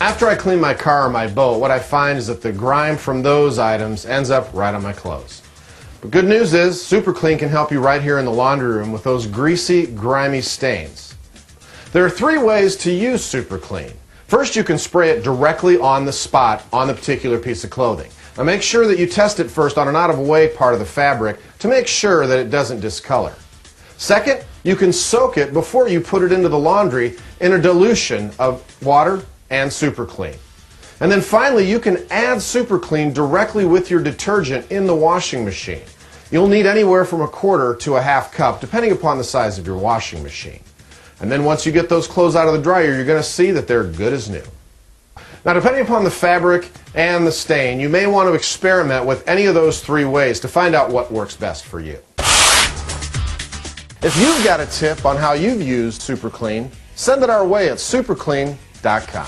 After I clean my car or my boat, what I find is that the grime from those items ends up right on my clothes. But good news is, Super Clean can help you right here in the laundry room with those greasy, grimy stains. There are 3 ways to use Super Clean. First, you can spray it directly on the spot on the particular piece of clothing. Now make sure that you test it first on an out-of-the-way part of the fabric to make sure that it doesn't discolor. Second, you can soak it before you put it into the laundry in a dilution of water and Super Clean. And then finally, you can add Super Clean directly with your detergent in the washing machine. You'll need anywhere from 1/4 to 1/2 cup, depending upon the size of your washing machine. And then once you get those clothes out of the dryer, you're going to see that they're good as new. Now, depending upon the fabric and the stain, you may want to experiment with any of those 3 ways to find out what works best for you. If you've got a tip on how you've used Super Clean, send it our way at superclean.com.